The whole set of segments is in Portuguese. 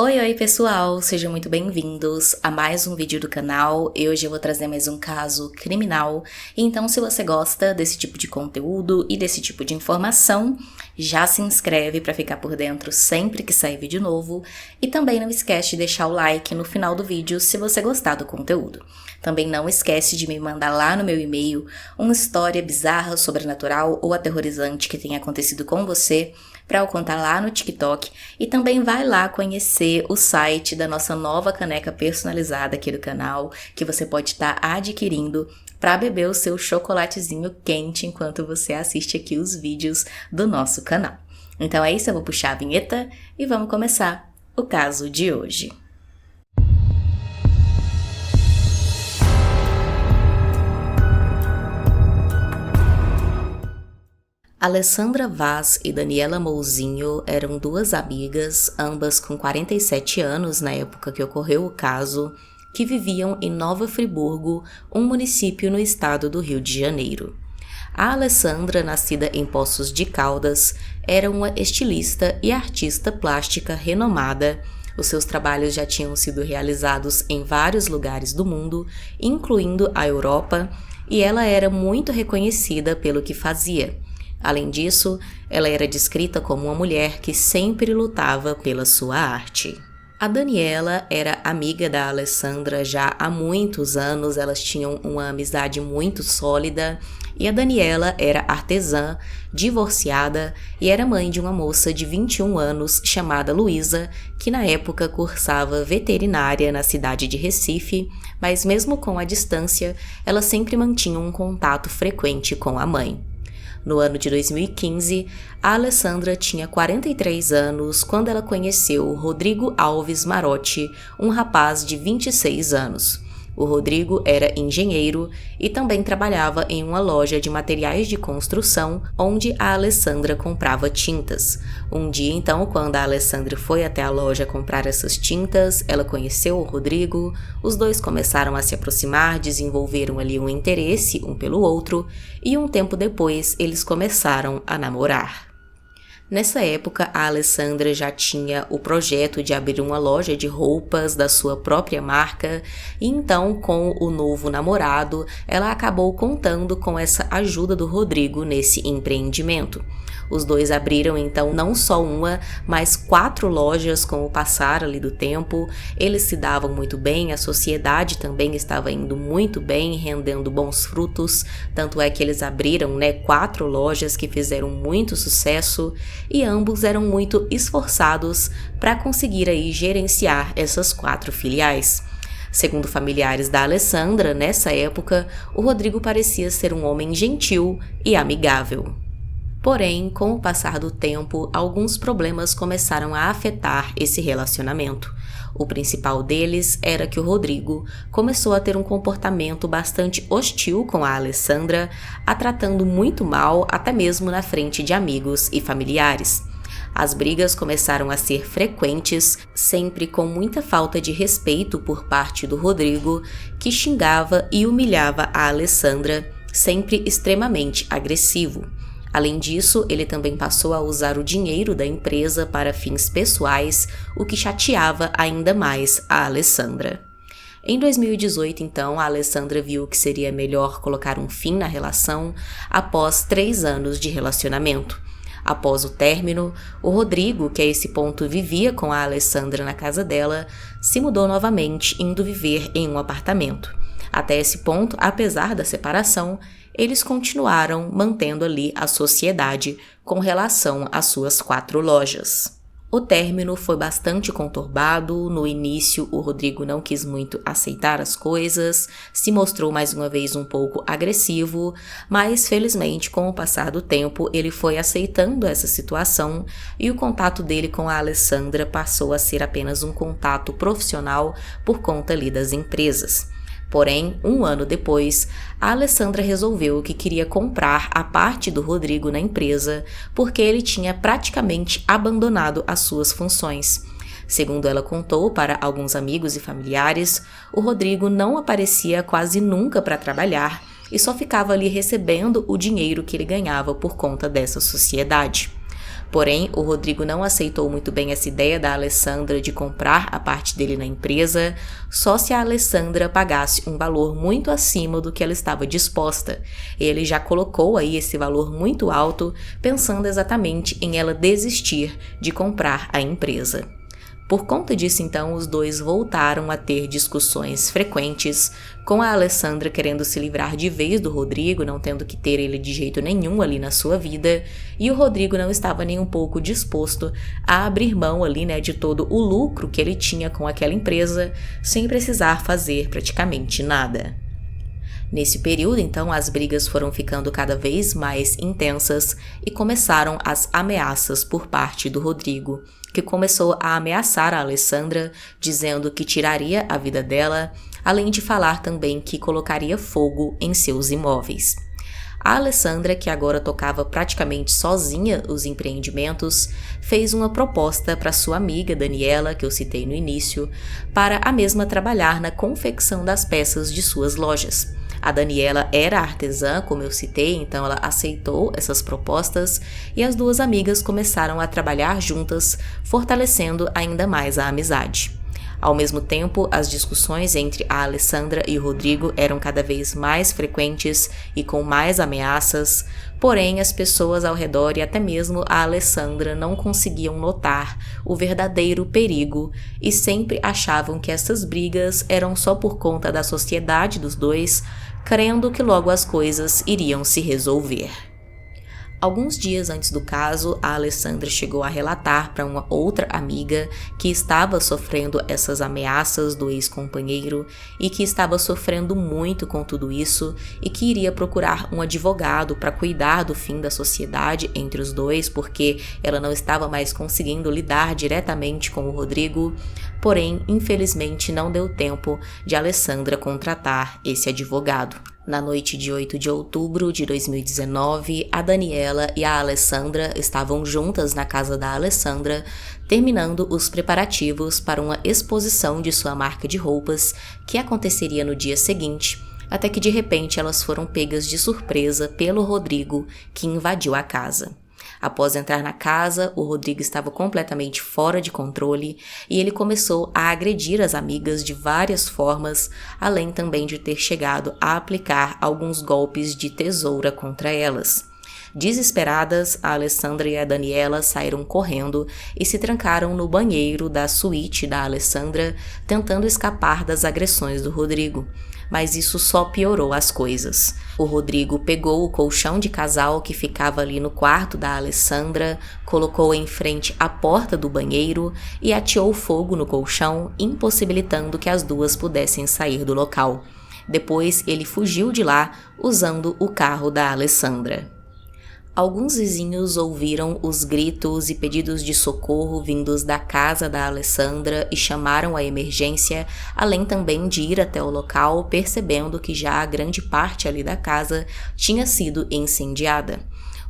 Oi pessoal, sejam muito bem-vindos a mais um vídeo do canal. E hoje eu vou trazer mais um caso criminal. Então, se você gosta desse tipo de conteúdo e desse tipo de informação, já se inscreve para ficar por dentro sempre que sair vídeo novo. E também não esquece de deixar o like no final do vídeo se você gostar do conteúdo. Também não esquece de me mandar lá no meu e-mail uma história bizarra, sobrenatural ou aterrorizante que tenha acontecido com você, para eu contar lá no TikTok. E também vai lá conhecer o site da nossa nova caneca personalizada aqui do canal, que você pode estar adquirindo para beber o seu chocolatezinho quente enquanto você assiste aqui os vídeos do nosso canal. Então é isso, eu vou puxar a vinheta e vamos começar o caso de hoje. Alessandra Vaz e Daniela Mouzinho eram duas amigas, ambas com 47 anos na época que ocorreu o caso, que viviam em Nova Friburgo, um município no estado do Rio de Janeiro. A Alessandra, nascida em Poços de Caldas, era uma estilista e artista plástica renomada. Os seus trabalhos já tinham sido realizados em vários lugares do mundo, incluindo a Europa, e ela era muito reconhecida pelo que fazia. Além disso, ela era descrita como uma mulher que sempre lutava pela sua arte. A Daniela era amiga da Alessandra já há muitos anos, elas tinham uma amizade muito sólida, e a Daniela era artesã, divorciada e era mãe de uma moça de 21 anos chamada Luísa, que na época cursava veterinária na cidade de Recife, mas mesmo com a distância, ela sempre mantinha um contato frequente com a mãe. No ano de 2015, a Alessandra tinha 43 anos quando ela conheceu Rodrigo Alves Marotti, um rapaz de 26 anos. O Rodrigo era engenheiro e também trabalhava em uma loja de materiais de construção onde a Alessandra comprava tintas. Um dia, então, quando a Alessandra foi até a loja comprar essas tintas, ela conheceu o Rodrigo, os dois começaram a se aproximar, desenvolveram ali um interesse um pelo outro e um tempo depois eles começaram a namorar. Nessa época, a Alessandra já tinha o projeto de abrir uma loja de roupas da sua própria marca e então, com o novo namorado, ela acabou contando com essa ajuda do Rodrigo nesse empreendimento. Os dois abriram então não só uma, mas 4 lojas com o passar ali do tempo. Eles se davam muito bem, a sociedade também estava indo muito bem, rendendo bons frutos. Tanto é que eles abriram 4 lojas que fizeram muito sucesso e ambos eram muito esforçados para conseguir aí gerenciar essas 4 filiais. Segundo familiares da Alessandra, nessa época, o Rodrigo parecia ser um homem gentil e amigável. Porém, com o passar do tempo, alguns problemas começaram a afetar esse relacionamento. O principal deles era que o Rodrigo começou a ter um comportamento bastante hostil com a Alessandra, a tratando muito mal até mesmo na frente de amigos e familiares. As brigas começaram a ser frequentes, sempre com muita falta de respeito por parte do Rodrigo, que xingava e humilhava a Alessandra, sempre extremamente agressivo. Além disso, ele também passou a usar o dinheiro da empresa para fins pessoais, o que chateava ainda mais a Alessandra. Em 2018, então, a Alessandra viu que seria melhor colocar um fim na relação após 3 anos de relacionamento. Após o término, o Rodrigo, que a esse ponto vivia com a Alessandra na casa dela, se mudou novamente, indo viver em um apartamento. Até esse ponto, apesar da separação, eles continuaram mantendo ali a sociedade com relação às suas 4 lojas. O término foi bastante conturbado. No início, o Rodrigo não quis muito aceitar as coisas, se mostrou mais uma vez um pouco agressivo, mas felizmente, com o passar do tempo, ele foi aceitando essa situação e o contato dele com a Alessandra passou a ser apenas um contato profissional por conta ali das empresas. Porém, 1 ano depois, a Alessandra resolveu que queria comprar a parte do Rodrigo na empresa porque ele tinha praticamente abandonado as suas funções. Segundo ela contou para alguns amigos e familiares, o Rodrigo não aparecia quase nunca para trabalhar e só ficava ali recebendo o dinheiro que ele ganhava por conta dessa sociedade. Porém, o Rodrigo não aceitou muito bem essa ideia da Alessandra de comprar a parte dele na empresa, só se a Alessandra pagasse um valor muito acima do que ela estava disposta. Ele já colocou aí esse valor muito alto, pensando exatamente em ela desistir de comprar a empresa. Por conta disso, então, os dois voltaram a ter discussões frequentes, com a Alessandra querendo se livrar de vez do Rodrigo, não tendo que ter ele de jeito nenhum ali na sua vida, e o Rodrigo não estava nem um pouco disposto a abrir mão ali, de todo o lucro que ele tinha com aquela empresa, sem precisar fazer praticamente nada. Nesse período, então, as brigas foram ficando cada vez mais intensas e começaram as ameaças por parte do Rodrigo, que começou a ameaçar a Alessandra, dizendo que tiraria a vida dela, além de falar também que colocaria fogo em seus imóveis. A Alessandra, que agora tocava praticamente sozinha os empreendimentos, fez uma proposta para sua amiga Daniela, que eu citei no início, para a mesma trabalhar na confecção das peças de suas lojas. A Daniela era artesã, como eu citei, então ela aceitou essas propostas e as duas amigas começaram a trabalhar juntas, fortalecendo ainda mais a amizade. Ao mesmo tempo, as discussões entre a Alessandra e o Rodrigo eram cada vez mais frequentes e com mais ameaças, porém as pessoas ao redor e até mesmo a Alessandra não conseguiam notar o verdadeiro perigo e sempre achavam que essas brigas eram só por conta da sociedade dos dois, crendo que logo as coisas iriam se resolver. Alguns dias antes do caso, a Alessandra chegou a relatar para uma outra amiga que estava sofrendo essas ameaças do ex-companheiro e que estava sofrendo muito com tudo isso e que iria procurar um advogado para cuidar do fim da sociedade entre os dois, porque ela não estava mais conseguindo lidar diretamente com o Rodrigo. Porém, infelizmente, não deu tempo de Alessandra contratar esse advogado. Na noite de 8 de outubro de 2019, a Daniela e a Alessandra estavam juntas na casa da Alessandra, terminando os preparativos para uma exposição de sua marca de roupas que aconteceria no dia seguinte, até que de repente elas foram pegas de surpresa pelo Rodrigo, que invadiu a casa. Após entrar na casa, o Rodrigo estava completamente fora de controle e ele começou a agredir as amigas de várias formas, além também de ter chegado a aplicar alguns golpes de tesoura contra elas. Desesperadas, a Alessandra e a Daniela saíram correndo e se trancaram no banheiro da suíte da Alessandra, tentando escapar das agressões do Rodrigo. Mas isso só piorou as coisas. O Rodrigo pegou o colchão de casal que ficava ali no quarto da Alessandra, colocou em frente à porta do banheiro e ateou fogo no colchão, impossibilitando que as duas pudessem sair do local. Depois ele fugiu de lá usando o carro da Alessandra. Alguns vizinhos ouviram os gritos e pedidos de socorro vindos da casa da Alessandra e chamaram a emergência, além também de ir até o local, percebendo que já a grande parte ali da casa tinha sido incendiada.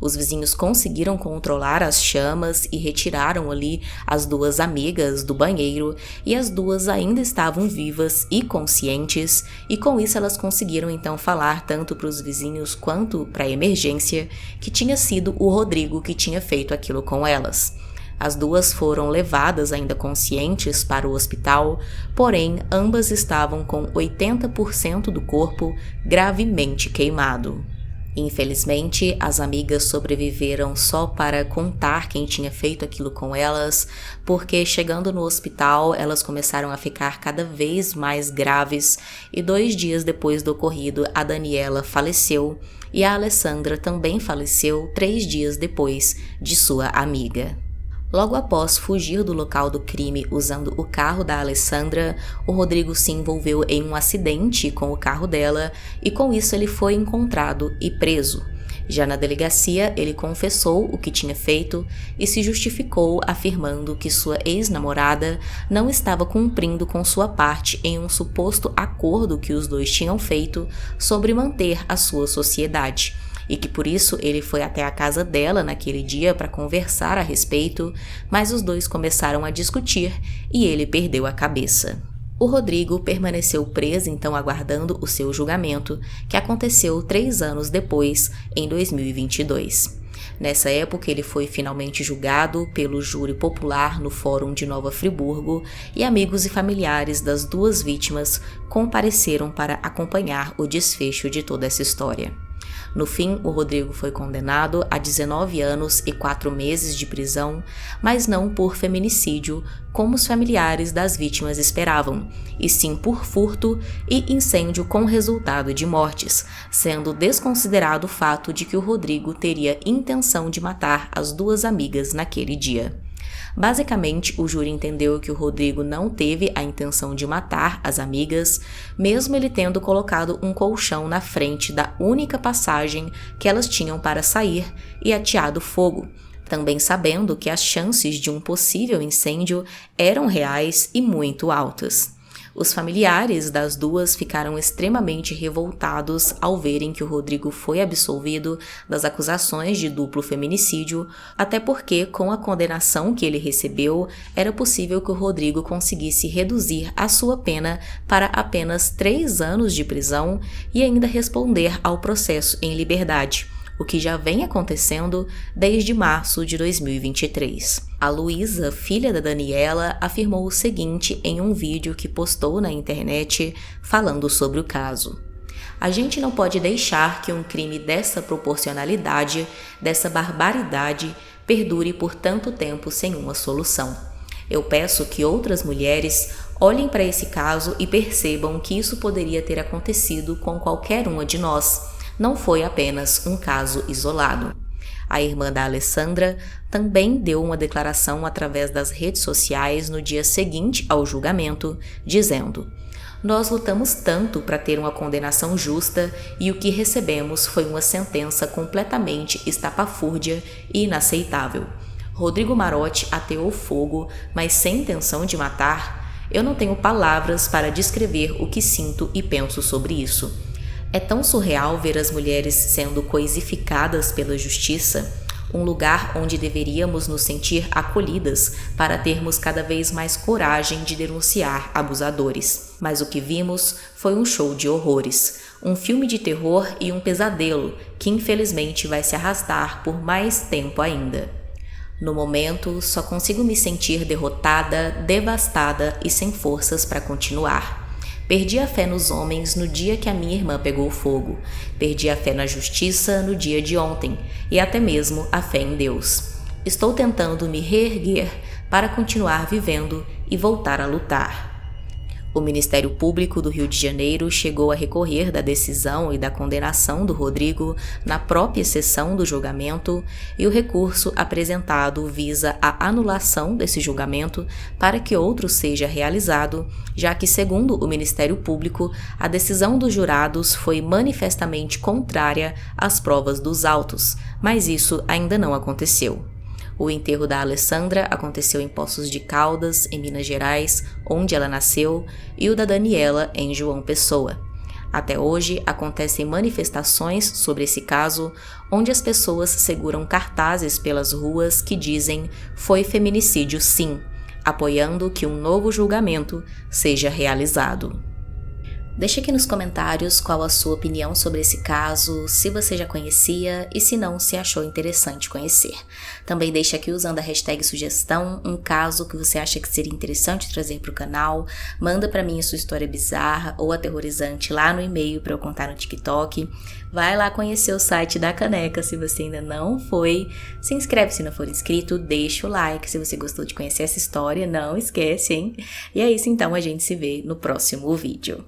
Os vizinhos conseguiram controlar as chamas e retiraram ali as duas amigas do banheiro, e as duas ainda estavam vivas e conscientes, e com isso elas conseguiram então falar tanto para os vizinhos quanto para a emergência que tinha sido o Rodrigo que tinha feito aquilo com elas. As duas foram levadas ainda conscientes para o hospital, porém ambas estavam com 80% do corpo gravemente queimado. Infelizmente, as amigas sobreviveram só para contar quem tinha feito aquilo com elas, porque chegando no hospital, elas começaram a ficar cada vez mais graves e 2 dias depois do ocorrido, a Daniela faleceu e a Alessandra também faleceu 3 dias depois de sua amiga. Logo após fugir do local do crime usando o carro da Alessandra, o Rodrigo se envolveu em um acidente com o carro dela e com isso ele foi encontrado e preso. Já na delegacia, ele confessou o que tinha feito e se justificou afirmando que sua ex-namorada não estava cumprindo com sua parte em um suposto acordo que os dois tinham feito sobre manter a sua sociedade. E que por isso ele foi até a casa dela naquele dia para conversar a respeito, mas os dois começaram a discutir e ele perdeu a cabeça. O Rodrigo permaneceu preso, então aguardando o seu julgamento, que aconteceu 3 anos depois, em 2022. Nessa época, ele foi finalmente julgado pelo júri popular no Fórum de Nova Friburgo e amigos e familiares das 2 vítimas compareceram para acompanhar o desfecho de toda essa história. No fim, o Rodrigo foi condenado a 19 anos e 4 meses de prisão, mas não por feminicídio, como os familiares das vítimas esperavam, e sim por furto e incêndio com resultado de mortes, sendo desconsiderado o fato de que o Rodrigo teria intenção de matar as 2 amigas naquele dia. Basicamente, o júri entendeu que o Rodrigo não teve a intenção de matar as amigas, mesmo ele tendo colocado um colchão na frente da única passagem que elas tinham para sair e ateado fogo, também sabendo que as chances de um possível incêndio eram reais e muito altas. Os familiares das 2 ficaram extremamente revoltados ao verem que o Rodrigo foi absolvido das acusações de duplo feminicídio, até porque, com a condenação que ele recebeu, era possível que o Rodrigo conseguisse reduzir a sua pena para apenas 3 anos de prisão e ainda responder ao processo em liberdade, o que já vem acontecendo desde março de 2023. A Luísa, filha da Daniela, afirmou o seguinte em um vídeo que postou na internet falando sobre o caso. A gente não pode deixar que um crime dessa proporcionalidade, dessa barbaridade, perdure por tanto tempo sem uma solução. Eu peço que outras mulheres olhem para esse caso e percebam que isso poderia ter acontecido com qualquer uma de nós. Não foi apenas um caso isolado. A irmã da Alessandra também deu uma declaração através das redes sociais no dia seguinte ao julgamento, dizendo: "Nós lutamos tanto para ter uma condenação justa e o que recebemos foi uma sentença completamente estapafúrdia e inaceitável. Rodrigo Marotti ateou fogo, mas sem intenção de matar. Eu não tenho palavras para descrever o que sinto e penso sobre isso. É tão surreal ver as mulheres sendo coisificadas pela justiça, um lugar onde deveríamos nos sentir acolhidas para termos cada vez mais coragem de denunciar abusadores. Mas o que vimos foi um show de horrores, um filme de terror e um pesadelo que infelizmente vai se arrastar por mais tempo ainda. No momento, só consigo me sentir derrotada, devastada e sem forças para continuar. Perdi a fé nos homens no dia que a minha irmã pegou fogo. Perdi a fé na justiça no dia de ontem e até mesmo a fé em Deus. Estou tentando me reerguer para continuar vivendo e voltar a lutar." O Ministério Público do Rio de Janeiro chegou a recorrer da decisão e da condenação do Rodrigo na própria sessão do julgamento e o recurso apresentado visa a anulação desse julgamento para que outro seja realizado, já que, segundo o Ministério Público, a decisão dos jurados foi manifestamente contrária às provas dos autos, mas isso ainda não aconteceu. O enterro da Alessandra aconteceu em Poços de Caldas, em Minas Gerais, onde ela nasceu, e o da Daniela, em João Pessoa. Até hoje, acontecem manifestações sobre esse caso, onde as pessoas seguram cartazes pelas ruas que dizem "foi feminicídio sim", apoiando que um novo julgamento seja realizado. Deixe aqui nos comentários qual a sua opinião sobre esse caso, se você já conhecia e se não, se achou interessante conhecer. Também deixe aqui usando a hashtag sugestão um caso que você acha que seria interessante trazer para o canal. Manda para mim a sua história bizarra ou aterrorizante lá no e-mail para eu contar no TikTok. Vai lá conhecer o site da Caneca se você ainda não foi. Se inscreve se não for inscrito, deixa o like se você gostou de conhecer essa história, não esquece, hein? E é isso então, a gente se vê no próximo vídeo.